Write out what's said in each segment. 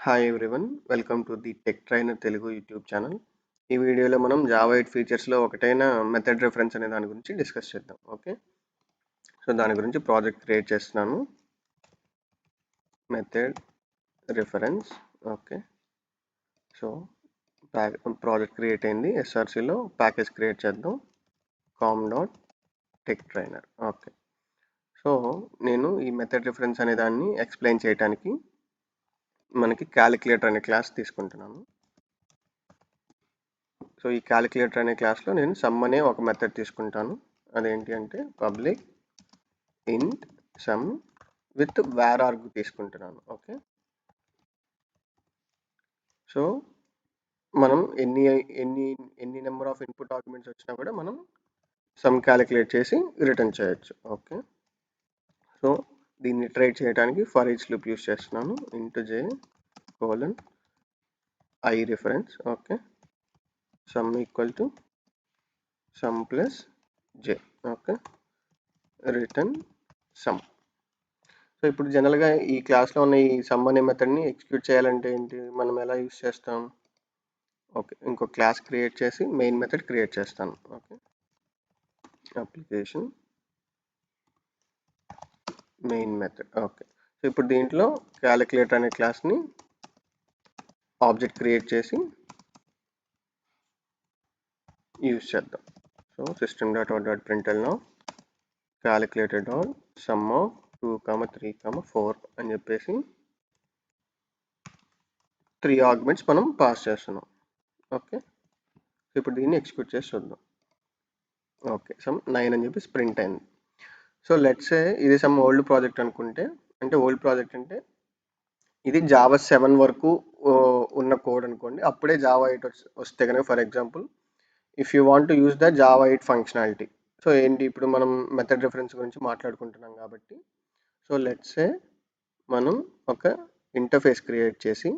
Hi everyone, welcome to the tech trainer Telugu YouTube channel. ఈ వీడియోలో మనం జావా 8 ఫీచర్స్లో ఒకటైన మెథడ్ రిఫరెన్స్ అనే దాని గురించి డిస్కస్ చేద్దాం. ఓకే, సో దాని గురించి ప్రాజెక్ట్ క్రియేట్ చేస్తున్నాను. Method reference. Okay, so project create అయింది. ఎస్ఆర్సిలో ప్యాకేజ్ క్రియేట్ చేద్దాం. com.టెక్ ట్రైనర్. ఓకే, సో నేను ఈ మెథడ్ రిఫరెన్స్ అనే దాన్ని ఎక్స్ప్లెయిన్ చేయడానికి మనకి క్యాలిక్యులేటర్ అనే క్లాస్ తీసుకుంటున్నాను. సో ఈ క్యాలిక్యులేటర్ అనే క్లాస్లో నేను సమ్ అనే ఒక మెథడ్ తీసుకుంటాను. అదేంటి అంటే పబ్లిక్ ఇంట్ సమ్ విత్ వేర్ ఆర్గ్ తీసుకుంటున్నాను. ఓకే, సో మనం ఎన్ని నెంబర్ ఆఫ్ ఇన్పుట్ ఆర్గ్యుమెంట్స్ వచ్చినా కూడా మనం సమ్ క్యాలిక్యులేట్ చేసి రిటర్న్ చేయొచ్చు. ఓకే, సో దీన్ని ట్రేడ్ చేయడానికి ఫర్ ఈచ్ లూప్ యూస్ చేస్తున్నాను. Into J colon I reference. Okay, sum equal to sum plus J. Okay, return some. So ఇప్పుడు జనరల్గా ఈ క్లాస్లో ఉన్న ఈ సమ్ అనే మెథడ్ని ఎగ్జిక్యూట్ చేయాలంటే ఏంటి, మనం ఎలా యూస్ చేస్తాం? ఓకే, ఇంకో క్లాస్ క్రియేట్ చేసి మెయిన్ మెథడ్ క్రియేట్ చేస్తాను. Okay, application main method. Okay, so ఇప్పుడు దీంట్లో క్యాలిక్యులేటర్ అనే క్లాస్ని ఆబ్జెక్ట్ క్రియేట్ చేసి యూస్ చేద్దాం. So system.out.println calculator dot sum of 2, 3, 4 అని చెప్పేసి 3 ఆర్గ్యుమెంట్స్ మనం పాస్ చేస్తున్నాం. ఓకే, ఇప్పుడు దీన్ని ఎగ్జిక్యూట్ చేసి చూద్దాం. ఓకే, సమ్ 9 అని చెప్పి ప్రింట్ అయింది. సో లెట్స్ సే ఇది సమ్ ఓల్డ్ ప్రాజెక్ట్ అనుకుంటే, అంటే ఓల్డ్ ప్రాజెక్ట్ అంటే ఇది జావా 7 వరకు ఉన్న కోడ్ అనుకోండి. అప్పుడే జావా 8 వస్తే కనుక, for example if you want to use the Java 8 functionality. So ఏంటి, ఇప్పుడు మనం మెథడ్ రిఫరెన్స్ గురించి మాట్లాడుకుంటున్నాం కాబట్టి, సో లెట్స్ సే మనం ఒక ఇంటర్ఫేస్ క్రియేట్ చేసి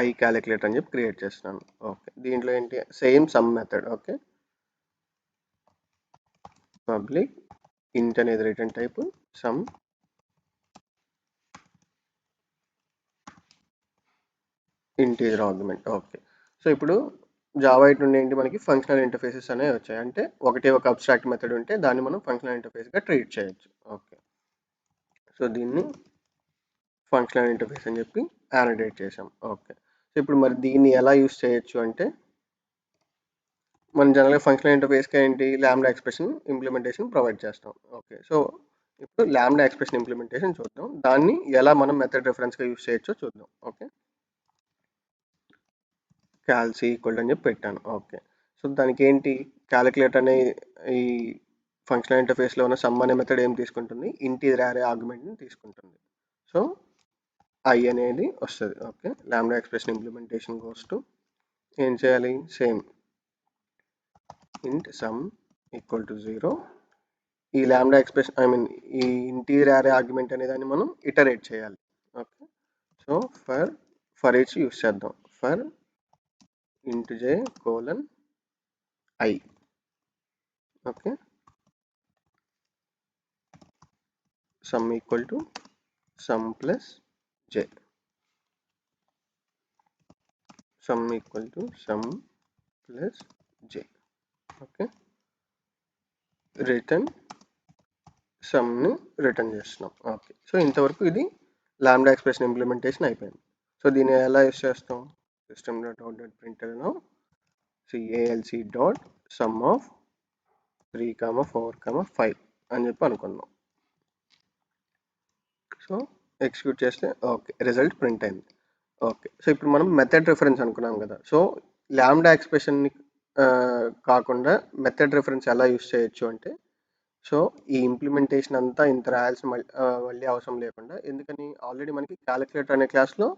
ఐ క్యాలిక్యులేటర్ అని చెప్పి క్రియేట్ చేస్తున్నాను. ఓకే, దీంట్లో ఏంటి, same some method. Okay, public ఇంట్ అనేది return type, some integer argument. Okay, so ఇప్పుడు జావా 8 నుండి ఏంటి, మనకి ఫంక్షనల్ ఇంటర్ఫేసెస్ అనేవి వచ్చాయి. అంటే ఒక అబ్స్ట్రాక్ట్ మెథడ్ ఉంటే దాన్ని మనం ఫంక్షనల్ ఇంటర్ఫేస్గా ట్రీట్ చేయొచ్చు. ఓకే, సో దీన్ని ఫంక్షనల్ ఇంటర్ఫేస్ అని చెప్పి యానోటేట్ చేసాం. ఓకే, సో ఇప్పుడు మరి దీన్ని ఎలా యూస్ చేయొచ్చు అంటే, మనం జనరల్గా ఫంక్షనల్ ఇంటర్ఫేస్కి ఏంటి, ల్యాండా ఎక్స్ప్రెషన్ ఇంప్లిమెంటేషన్ ప్రొవైడ్ చేస్తాం. ఓకే, సో ఇప్పుడు ల్యాండా ఎక్స్ప్రెషన్ ఇంప్లిమెంటేషన్ చూద్దాం. దాన్ని ఎలా మనం మెథడ్ రిఫరెన్స్గా యూస్ చేయొచ్చో చూద్దాం. ఓకే, క్యాల్సి ఈక్వల్ అని చెప్పి పెట్టాను. ఓకే, సో దానికి ఏంటి, క్యాలిక్యులేటర్ అనే ఈ ఫంక్షనల్ ఇంటర్ఫేస్లో ఉన్న సమ్ అనే మెథడ్ ఏం తీసుకుంటుంది, ఇంటీజర్ అరే ఆర్గ్యుమెంట్ని తీసుకుంటుంది. సో ఐ అనేది వస్తుంది. ఓకే, ల్యాండా ఎక్స్ప్రెషన్ ఇంప్లిమెంటేషన్ గోస్ టు ఏం చేయాలి, సేమ్ ఇంట్ సమ్ ఈక్వల్ టు 0. ఈ ల్యాండా ఎక్స్ప్రెషన్ ఈ ఇంటీజర్ అరే ఆర్గ్యుమెంట్ అనే దాన్ని మనం ఇటరేట్ చేయాలి. Okay, so for each use చేద్దాం. For int J colon I. Okay, sum equal to sum plus J. Sum equal to sum plus J. Okay, return సమ్ని రిటర్న్ చేస్తున్నాం. ఓకే, సో ఇంతవరకు ఇది ల్యాండా ఎక్స్ప్రెషన్ ఇంప్లిమెంటేషన్ అయిపోయింది. So దీన్ని ఎలా use చేస్తాం, system.out.println calc dot some of 3, 4, 5 అని చెప్పి అనుకుందాం. సో ఎగ్జిక్యూట్ చేస్తే ఓకే, రిజల్ట్ ప్రింట్ అయింది. ఓకే, సో ఇప్పుడు మనం మెథడ్ రిఫరెన్స్ అనుకున్నాం కదా. సో ల్యాండా ఎక్స్ప్రెషన్ని కాకుండా మెథడ్ రిఫరెన్స్ ఎలా యూస్ చేయొచ్చు అంటే, సో ఈ ఇంప్లిమెంటేషన్ అంతా ఇంత రాయాల్సిన మళ్ళీ అవసరం లేకుండా, ఎందుకని ఆల్రెడీ మనకి క్యాలిక్యులేటర్ అనే క్లాస్లో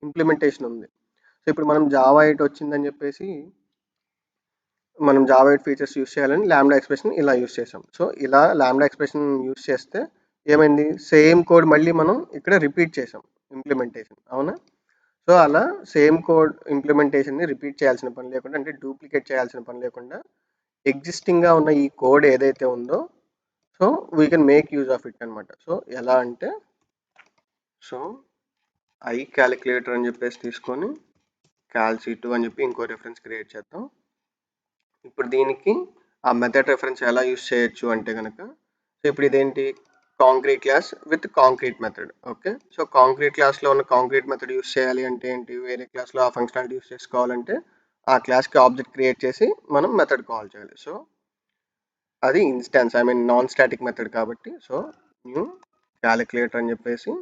ఇంప్లిమెంటేషన్ ఉంది. సో ఇప్పుడు మనం జావా 8 వచ్చిందని చెప్పేసి మనం జావా 8 ఫీచర్స్ యూస్ చేయాలని ల్యాండా ఎక్స్ప్రెషన్ ఇలా యూస్ చేసాం. సో ఇలా ల్యాండా ఎక్స్ప్రెషన్ యూస్ చేస్తే ఏమైంది, సేమ్ కోడ్ మళ్ళీ మనం ఇక్కడ రిపీట్ చేసాం ఇంప్లిమెంటేషన్. అవునా? సో అలా సేమ్ కోడ్ ఇంప్లిమెంటేషన్ని రిపీట్ చేయాల్సిన పని లేకుండా, అంటే డూప్లికేట్ చేయాల్సిన పని లేకుండా, ఎగ్జిస్టింగ్గా ఉన్న ఈ కోడ్ ఏదైతే ఉందో so we can make use of it అనమాట. సో ఎలా అంటే, సో ఐ క్యాలిక్యులేటర్ అని చెప్పేసి తీసుకొని క్యాల్సి2 అని చెప్పి ఇంకో రెఫరెన్స్ క్రియేట్ చేద్దాం. ఇప్పుడు దీనికి ఆ మెథడ్ రెఫరెన్స్ ఎలా యూస్ చేయొచ్చు అంటే కనుక, సో ఇప్పుడు ఇదేంటి, concrete class with concrete method. Okay, so concrete క్లాస్లో ఉన్న కాంక్రీట్ మెథడ్ యూస్ చేయాలి అంటే ఏంటి, వేరే క్లాస్లో ఆ ఫంక్షనాలిటీ యూస్ చేసుకోవాలంటే ఆ క్లాస్కి ఆబ్జెక్ట్ క్రియేట్ చేసి మనం మెథడ్ కాల్ చేయాలి. సో అది instance, I mean non static method కాబట్టి, సో న్యూ క్యాలిక్యులేటర్ అని చెప్పేసి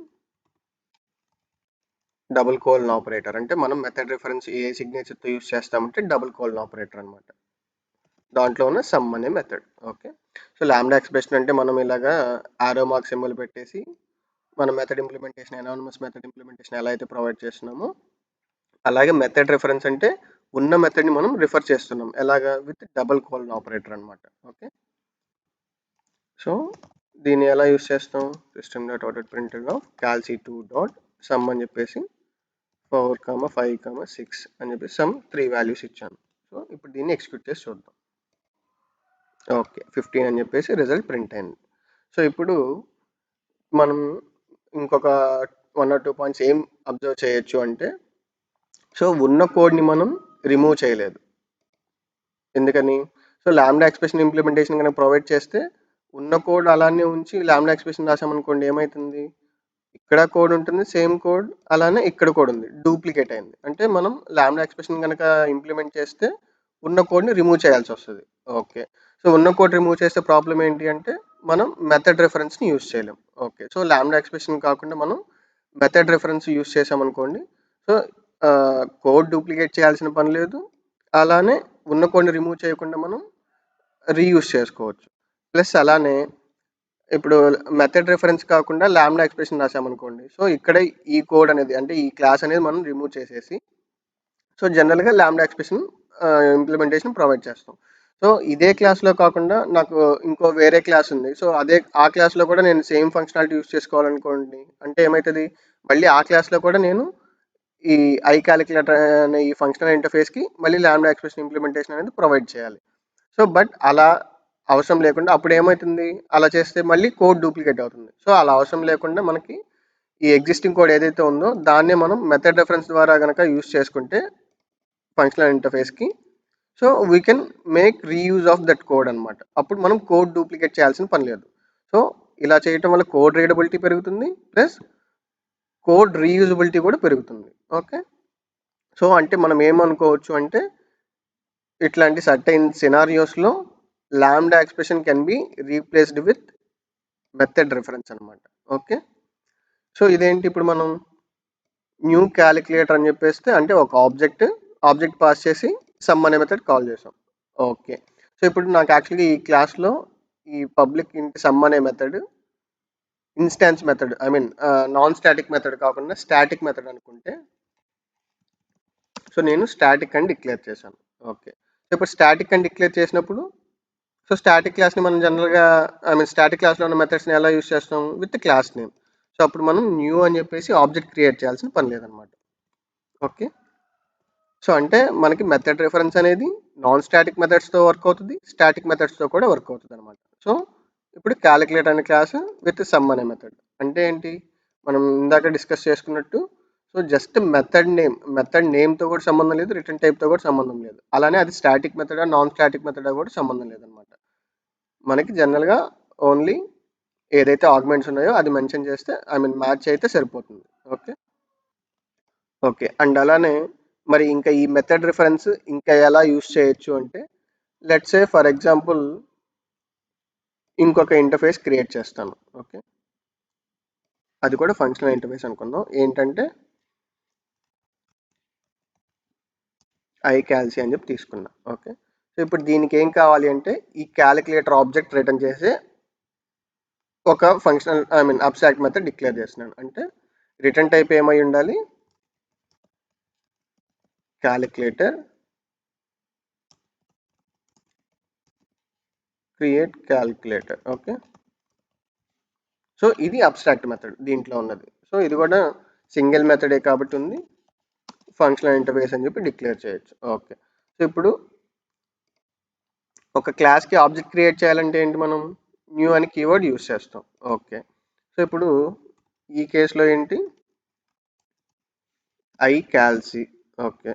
డబుల్ కోలన్ ఆపరేటర్, అంటే మనం మెథడ్ రిఫరెన్స్ ఏ సిగ్నేచర్తో యూస్ చేస్తామంటే డబుల్ కోలన్ ఆపరేటర్ అనమాట. దాంట్లో ఉన్న సమ్ అనే method. Okay, so lambda expression అంటే మనం ఇలాగా ఆరో మార్క్ సింబల్ పెట్టేసి మన method implementation, anonymous method implementation ఎలా అయితే ప్రొవైడ్ చేస్తున్నామో అలాగే మెథడ్ రిఫరెన్స్ అంటే ఉన్న మెథడ్ని మనం రిఫర్ చేస్తున్నాం, ఎలాగా, విత్ డబుల్ కోలన్ ఆపరేటర్ అనమాట. ఓకే, సో దీన్ని ఎలా యూస్ చేస్తాం, system dot out printed of క్యాల్సి2 డాట్ సమ్ అని చెప్పేసి 4, 5, 6 అని చెప్పేసి సమ్ 3 వాల్యూస్ ఇచ్చాను. సో ఇప్పుడు దీన్ని ఎగ్జిక్యూట్ చేసి చూద్దాం. ఓకే, 15 అని చెప్పేసి రిజల్ట్ ప్రింట్ అయింది. సో ఇప్పుడు మనం ఇంకొక 1 or 2 పాయింట్స్ ఏం అబ్జర్వ్ చేయొచ్చు అంటే, సో ఉన్న కోడ్ని మనం రిమూవ్ చేయలేదు. ఎందుకని, సో లాంబ్డా ఎక్స్ప్రెషన్ ఇంప్లిమెంటేషన్ కనుక ప్రొవైడ్ చేస్తే ఉన్న కోడ్ అలానే ఉంచి లాంబ్డా ఎక్స్ప్రెషన్ రాసామనుకోండి, ఏమవుతుంది, ఇక్కడ కోడ్ ఉంటుంది, సేమ్ కోడ్ అలానే ఇక్కడ కోడ్ ఉంది, డూప్లికేట్ అయింది. అంటే మనం లాంబ్డా ఎక్స్ప్రెషన్ కనుక ఇంప్లిమెంట్ చేస్తే ఉన్న కోడ్ని రిమూవ్ చేయాల్సి వస్తుంది. ఓకే, సో ఉన్న కోడ్ రిమూవ్ చేస్తే ప్రాబ్లం ఏంటి అంటే మనం మెథడ్ రెఫరెన్స్ని యూస్ చేయలేం. ఓకే, సో లాంబ్డా ఎక్స్ప్రెషన్ కాకుండా మనం మెథడ్ రెఫరెన్స్ యూస్ చేసామనుకోండి, సో కోడ్ డూప్లికేట్ చేయాల్సిన పని లేదు, అలానే ఉన్న కోడ్ని రిమూవ్ చేయకుండా మనం రీయూస్ చేసుకోవచ్చు. ప్లస్ అలానే ఇప్పుడు మెథడ్ రిఫరెన్స్ కాకుండా లాంబ్డా ఎక్స్ప్రెషన్ రాసామనుకోండి, సో ఇక్కడ ఈ కోడ్ అనేది, అంటే ఈ క్లాస్ అనేది మనం రిమూవ్ చేసేసి సో జనరల్గా లాంబ్డా ఎక్స్ప్రెషన్ ఇంప్లిమెంటేషన్ ప్రొవైడ్ చేస్తాం. సో ఇదే క్లాస్లో కాకుండా నాకు ఇంకో వేరే క్లాస్ ఉంది, సో అదే ఆ క్లాస్లో కూడా నేను సేమ్ ఫంక్షనాలిటీ యూస్ చేసుకోవాలనుకోండి, అంటే ఏమవుతుంది, మళ్ళీ ఆ క్లాస్లో కూడా నేను ఈ ఐ క్యాలిక్యులేటర్ అనే ఈ ఫంక్షనల్ ఇంటర్ఫేస్కి మళ్ళీ లాంబ్డా ఎక్స్ప్రెషన్ ఇంప్లిమెంటేషన్ అనేది ప్రొవైడ్ చేయాలి. సో బట్ అలా అవసరం లేకుండా అప్పుడు ఏమవుతుంది, అలా చేస్తే మళ్ళీ కోడ్ డూప్లికేట్ అవుతుంది. సో అలా అవసరం లేకుండా మనకి ఈ ఎగ్జిస్టింగ్ కోడ్ ఏదైతే ఉందో దాన్నే మనం మెథడ్ రెఫరెన్స్ ద్వారా కనుక యూస్ చేసుకుంటే ఫంక్షనల్ ఇంటర్ఫేస్కి, so we can make reuse of that code అనమాట. అప్పుడు మనం కోడ్ డూప్లికేట్ చేయాల్సిన పని లేదు. సో ఇలా చేయటం వల్ల కోడ్ రీడబిలిటీ పెరుగుతుంది, ప్లస్ కోడ్ రీయూజబిలిటీ కూడా పెరుగుతుంది. ఓకే, సో అంటే మనం ఏమనుకోవచ్చు అంటే ఇట్లాంటి సర్టైన్ సినారియోస్లో lambda expression can be replaced with method reference అనమాట. ఓకే, సో ఇదేంటి, ఇప్పుడు మనం న్యూ క్యాలిక్యులేటర్ అని చెప్పేస్తే అంటే ఒక ఆబ్జెక్ట్ పాస్ చేసి సమ్ అనే మెథడ్ కాల్ చేసాం. ఓకే, సో ఇప్పుడు నాకు యాక్చువల్గా ఈ క్లాస్లో ఈ పబ్లిక్ ఇంట్ సమ్ అనే method instance method, I mean non static method కాకుండా స్టాటిక్ మెథడ్ అనుకుంటే, సో నేను స్టాటిక్ అని డిక్లేర్ చేశాను. ఓకే, సో ఇప్పుడు స్టాటిక్ అని డిక్లేర్ చేసినప్పుడు, సో స్టాటిక్ క్లాస్ని మనం జనరల్గా, ఐ మీన్ స్టాటిక్ క్లాస్లో ఉన్న మెథడ్స్ని ఎలా యూస్ చేస్తాం, విత్ క్లాస్ నేమ్. సో అప్పుడు మనం న్యూ అని చెప్పేసి ఆబ్జెక్ట్ క్రియేట్ చేయాల్సిన పని లేదనమాట. ఓకే, సో అంటే మనకి మెథడ్ రిఫరెన్స్ అనేది నాన్ స్టాటిక్ మెథడ్స్తో వర్క్ అవుతుంది, స్టాటిక్ మెథడ్స్తో కూడా వర్క్ అవుతుంది అనమాట. సో ఇప్పుడు క్యాలిక్యులేట్ అనే క్లాస్ విత్ సమ్ అనే మెథడ్ అంటే ఏంటి, మనం ఇందాక డిస్కస్ చేసుకున్నట్టు, సో జస్ట్ మెథడ్ నేమ్తో కూడా సంబంధం లేదు, రిటర్న్ టైప్తో కూడా సంబంధం లేదు, అలానే అది స్టాటిక్ మెథడా నాన్ స్టాటిక్ మెథడా కూడా సంబంధం లేదనమాట. మనకి జనరల్గా ఓన్లీ ఏదైతే ఆర్గ్యుమెంట్స్ ఉన్నాయో అది మెన్షన్ చేస్తే, ఐ మీన్ మ్యాచ్ అయితే సరిపోతుంది. ఓకే, ఓకే, అండ్ అలానే మరి ఇంకా ఈ మెథడ్ రిఫరెన్స్ ఇంకా ఎలా యూస్ చేయొచ్చు అంటే, లెట్స్ సే ఫర్ ఎగ్జాంపుల్ ఇంకొక ఇంటర్ఫేస్ క్రియేట్ చేస్తాను. ఓకే, అది కూడా ఫంక్షనల్ ఇంటర్ఫేస్ అనుకుందాం, ఏంటంటే ఐ క్యాల్సి అని చెప్పి తీసుకున్నా. ఓకే, సో ఇప్పుడు దీనికి ఏం కావాలి అంటే ఈ క్యాలిక్యులేటర్ ఆబ్జెక్ట్ రిటర్న్ చేసే ఒక functional, I mean abstract method declare చేస్తున్నాను. అంటే రిటర్న్ టైప్ ఏమై ఉండాలి, calculator create calculator. Okay, so ఇది అబ్స్ట్రాక్ట్ మెథడ్ దీంట్లో ఉన్నది. సో ఇది కూడా సింగిల్ మెథడే కాబట్టి ఉంది, ఫంక్షనల్ ఇంటర్ఫేస్ అని చెప్పి డిక్లేర్ చేయొచ్చు. ఓకే, సో ఇప్పుడు ఒక క్లాస్కి ఆబ్జెక్ట్ క్రియేట్ చేయాలంటే ఏంటి, మనం న్యూ అని కీవర్డ్ యూస్ చేస్తాం. ఓకే. సో ఇప్పుడు ఈ కేసులో ఏంటి, I calci. Okay,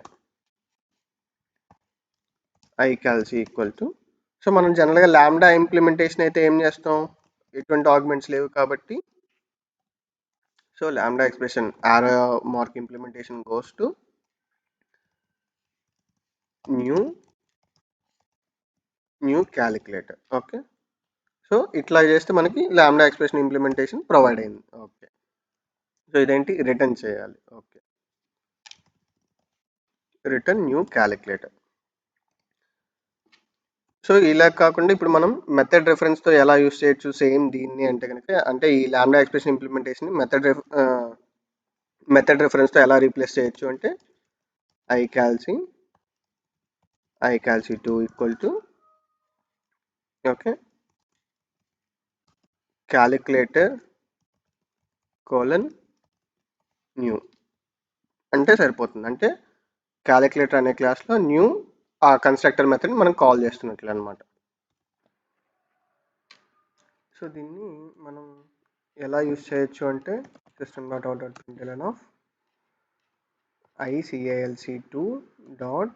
I calci equal to, so మనం జనరల్గా ల్యాండా ఇంప్లిమెంటేషన్ అయితే ఏం చేస్తాం, ఎటువంటి ఆర్గ్యుమెంట్స్ లేవు కాబట్టి, సో ల్యాండా ఎక్స్ప్రెషన్ ఆరో mark implementation goes to new calculator. Okay, so ఇట్లా చేస్తే మనకి ల్యాండా ఎక్స్ప్రెషన్ ఇంప్లిమెంటేషన్ ప్రొవైడ్ అయింది. ఓకే, సో ఇదేంటి, రిటర్న్ చేయాలి. Okay, return new calculator. So ఇలా కాకుండా ఇప్పుడు మనం మెథడ్ రిఫరెన్స్తో ఎలా యూస్ చేయొచ్చు సేమ్ దీన్ని అంటే కనుక, అంటే ఈ ల్యాండా ఎక్స్ప్రెషన్ ఇంప్లిమెంటేషన్ మెథడ్ రిఫరెన్స్తో ఎలా రీప్లేస్ చేయొచ్చు అంటే, I calci 2 equal to, okay, calculator colon new అంటే సరిపోతుంది. అంటే క్యాలిక్యులేటర్ అనే క్లాస్లో న్యూ ఆ కన్స్ట్రక్టర్ మెథడ్ని మనం కాల్ చేస్తున్నట్లు అనమాట. సో దీన్ని మనం ఎలా యూస్ చేయొచ్చు అంటే, system dot out dot println of ICALC2 dot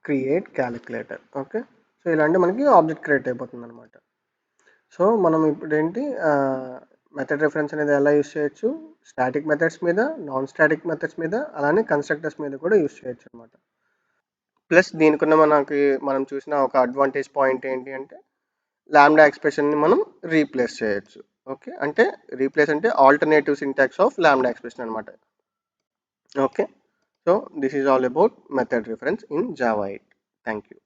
create calculator. Okay, so ఇలాంటి మనకి ఆబ్జెక్ట్ క్రియేట్ అయిపోతుంది అనమాట. సో మనం ఇప్పుడు ఏంటి, మెథడ్ రిఫరెన్స్ అనేది ఎలా యూస్ చేయొచ్చు, స్టాటిక్ మెథడ్స్ మీద, నాన్ స్టాటిక్ మెథడ్స్ మీద, అలానే కన్స్ట్రక్టర్స్ మీద కూడా యూస్ చేయొచ్చు అనమాట. ప్లస్ దీనికున్న మనం చూసిన ఒక అడ్వాంటేజ్ పాయింట్ ఏంటి అంటే, లాంబ్డా ఎక్స్ప్రెషన్ని మనం రీప్లేస్ చేయొచ్చు. ఓకే, అంటే రీప్లేస్ అంటే alternative syntax of lambda expression అనమాట. Okay, so this is all about method reference in Java 8. Thank you.